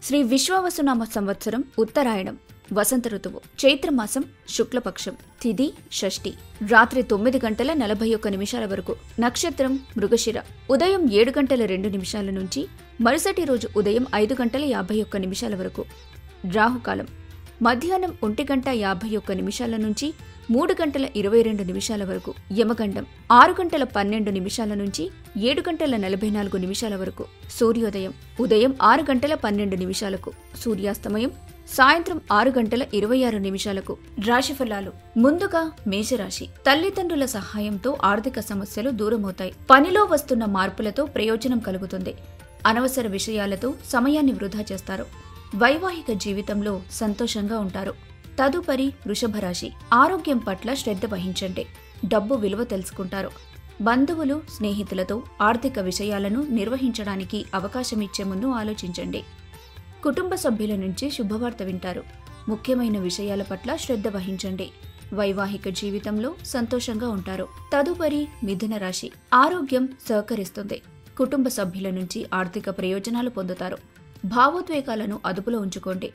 శ్రీ విశ్వావసునామ సంవత్సరం ఉత్తరాయణం వసంత ఋతువు చైత్రమాసం శుక్లపక్షం తిథి షష్ఠి రాత్రి 9:41 వరకు నక్షత్రం మృగశిర ఉదయం 7:02 నుంచి మరుసటి రోజు ఉదయం 5:51 వరకు రాహుకాలం మధ్యాహ్నం 1:51 నుంచి 3:22 వరకు యమగండం 6:12 నుంచి 7:44 వరకు సూర్యోదయం ఉదయం 6:12 సూర్యాస్తమయం సాయంత్రం 6:26 రాశిఫలాలు ముందుగా మేషరాశి తల్లిదండ్రుల సహాయంతో ఆర్థిక సమస్యలు దూరమవుతాయి. పనిలో వస్తున్న మార్పులతో ప్రయోజనం కలుగుతుంది. అనవసర విషయాలతో సమయాన్ని వృధా చేస్తారు. వైవాహిక జీవితంలో సంతోషంగా ఉంటారు. తదుపరి వృషభ రాశి ఆరోగ్యం పట్ల శ్రద్ధ వహించండి. డబ్బు విలువ తెలుసుకుంటారు. బంధువులు స్నేహితులతో ఆర్థిక విషయాలను నిర్వహించడానికి అవకాశమిచ్చే ముందు ఆలోచించండి. కుటుంబ సభ్యుల నుంచి శుభవార్త వింటారు. ముఖ్యమైన విషయాల పట్ల శ్రద్ధ వహించండి. వైవాహిక జీవితంలో సంతోషంగా ఉంటారు. తదుపరి మిథున రాశి ఆరోగ్యం సహకరిస్తుంది. కుటుంబ సభ్యుల నుంచి ఆర్థిక ప్రయోజనాలు పొందుతారు. భావోద్వేగాలను అదుపులో ఉంచుకోండి.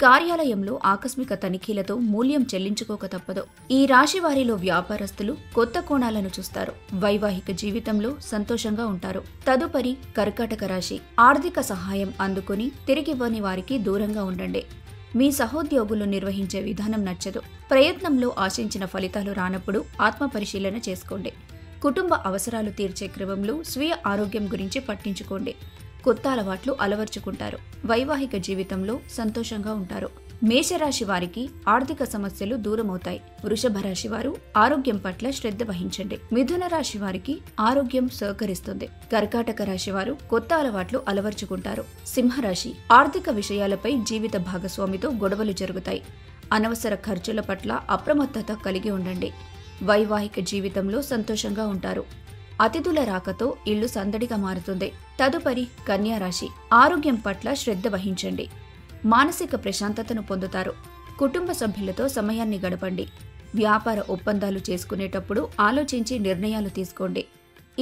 కార్యాలయంలో ఆకస్మిక తనిఖీలతో మూల్యం చెల్లించుకోక తప్పదు. ఈ రాశి వారిలో వ్యాపారస్తులు కొత్త కోణాలను చూస్తారు. వైవాహిక జీవితంలో సంతోషంగా ఉంటారు. తదుపరి కర్కాటక రాశి ఆర్థిక సహాయం అందుకుని తిరిగివ్వని వారికి దూరంగా ఉండండి. మీ సహోద్యోగులు నిర్వహించే విధానం నచ్చదు. ప్రయత్నంలో ఆశించిన ఫలితాలు రానప్పుడు ఆత్మపరిశీలన చేసుకోండి. కుటుంబ అవసరాలు తీర్చే క్రమంలో స్వీయ ఆరోగ్యం గురించి పట్టించుకోండి. కొత్త అలవాట్లు అలవర్చుకుంటారు. వైవాహిక జీవితంలో సంతోషంగా ఉంటారు. మేషరాశి వారికి ఆర్థిక సమస్యలు దూరమవుతాయి. వృషభ రాశి వారు ఆరోగ్యం పట్ల శ్రద్ధ వహించండి. మిథున రాశి వారికి ఆరోగ్యం సహకరిస్తుంది. కర్కాటక రాశి వారు కొత్త అలవాట్లు అలవర్చుకుంటారు. సింహరాశి ఆర్థిక విషయాలపై జీవిత భాగస్వామితో గొడవలు జరుగుతాయి. అనవసర ఖర్చుల పట్ల అప్రమత్తత కలిగి ఉండండి. వైవాహిక జీవితంలో సంతోషంగా ఉంటారు. అతిథుల రాకతో ఇల్లు సందడిగా మారుతుంది. తదుపరి కన్యా రాశి ఆరోగ్యం పట్ల శ్రద్ధ వహించండి. మానసిక ప్రశాంతతను పొందుతారు. కుటుంబ సభ్యులతో సమయాన్ని గడపండి. వ్యాపార ఒప్పందాలు చేసుకునేటప్పుడు ఆలోచించి నిర్ణయాలు తీసుకోండి.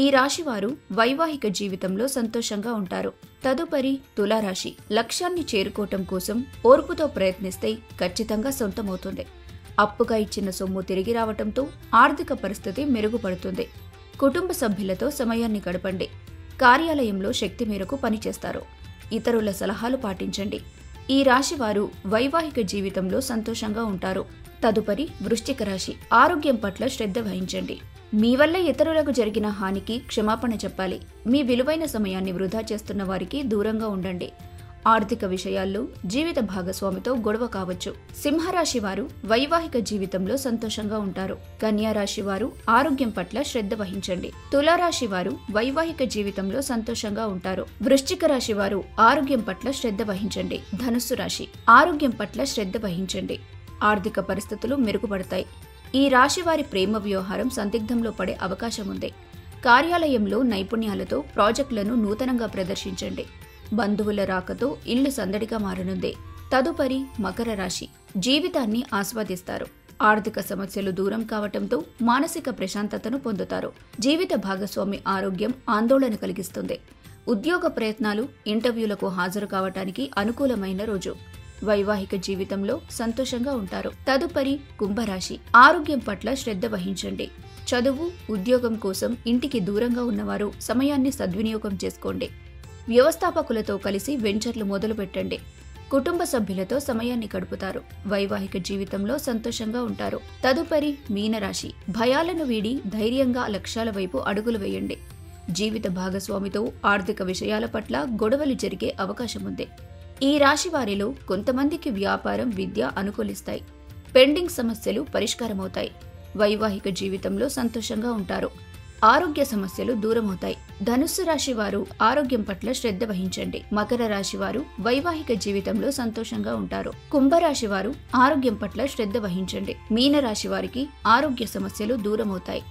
ఈ రాశి వారు వైవాహిక జీవితంలో సంతోషంగా ఉంటారు. తదుపరి తులారాశి లక్ష్యాన్ని చేరుకోవటం కోసం ఓర్పుతో ప్రయత్నిస్తే ఖచ్చితంగా సొంతమవుతుంది. అప్పుగా ఇచ్చిన సొమ్ము తిరిగి రావటంతో ఆర్థిక పరిస్థితి మెరుగుపడుతుంది. కుటుంబ సభ్యులతో సమయాన్ని గడపండి. కార్యాలయంలో శక్తి మేరకు పనిచేస్తారు. ఇతరుల సలహాలు పాటించండి. ఈ రాశి వారు వైవాహిక జీవితంలో సంతోషంగా ఉంటారు. తదుపరి వృశ్చిక రాశి ఆరోగ్యం పట్ల శ్రద్ధ వహించండి. మీ వల్ల ఇతరులకు జరిగిన హానికి క్షమాపణ చెప్పాలి. మీ విలువైన సమయాన్ని వృధా చేస్తున్న వారికి దూరంగా ఉండండి. ఆర్థిక విషయాల్లో జీవిత భాగస్వామితో గొడవ కావచ్చు. సింహరాశి వారు వైవాహిక జీవితంలో సంతోషంగా ఉంటారు. కన్యా రాశి వారు ఆరోగ్యం పట్ల శ్రద్ధ వహించండి. తులారాశి వారు వైవాహిక జీవితంలో సంతోషంగా ఉంటారు. వృశ్చిక రాశి వారు ఆరోగ్యం పట్ల శ్రద్ధ వహించండి. ధనుస్సు రాశి ఆరోగ్యం పట్ల శ్రద్ధ వహించండి. ఆర్థిక పరిస్థితులు మెరుగుపడతాయి. ఈ రాశి వారి ప్రేమ వ్యవహారం సందిగ్ధంలో పడే అవకాశం ఉంది. కార్యాలయంలో నైపుణ్యాలతో ప్రాజెక్టులను నూతనంగా ప్రదర్శించండి. బంధువుల రాకతో ఇల్లు సందడిగా మారనుంది. తదుపరి మకర రాశి జీవితాన్ని ఆస్వాదిస్తారు. ఆర్థిక సమస్యలు దూరం కావటంతో మానసిక ప్రశాంతతను పొందుతారు. జీవిత భాగస్వామి ఆరోగ్యం ఆందోళన కలిగిస్తుంది. ఉద్యోగ ప్రయత్నాలు ఇంటర్వ్యూలకు హాజరు కావటానికి అనుకూలమైన రోజు. వైవాహిక జీవితంలో సంతోషంగా ఉంటారు. తదుపరి కుంభరాశి ఆరోగ్యం పట్ల శ్రద్ధ వహించండి. చదువు ఉద్యోగం కోసం ఇంటికి దూరంగా ఉన్నవారు సమయాన్ని సద్వినియోగం చేసుకోండి. వ్యవస్థాపకులతో కలిసి వెంచర్లు మొదలు పెట్టండి. కుటుంబ సభ్యులతో సమయాన్ని గడుపుతారు. వైవాహిక జీవితంలో సంతోషంగా ఉంటారు. తదుపరి మీనరాశి భయాలను వీడి ధైర్యంగా లక్ష్యాల వైపు అడుగులు వేయండి. జీవిత భాగస్వామితో ఆర్థిక విషయాల పట్ల గొడవలు జరిగే అవకాశం ఉంది. ఈ రాశి వారిలో కొంతమందికి వ్యాపారం విద్య అనుకూలిస్తాయి. పెండింగ్ సమస్యలు పరిష్కారమవుతాయి. వైవాహిక జీవితంలో సంతోషంగా ఉంటారు. ఆరోగ్య సమస్యలు దూరమవుతాయి. ధనుస్సు రాశి వారు ఆరోగ్యం పట్ల శ్రద్ధ వహించండి. మకర రాశి వారు వైవాహిక జీవితంలో సంతోషంగా ఉంటారు. కుంభరాశి వారు ఆరోగ్యం పట్ల శ్రద్ధ వహించండి. మీన రాశి వారికి ఆరోగ్య సమస్యలు దూరమవుతాయి.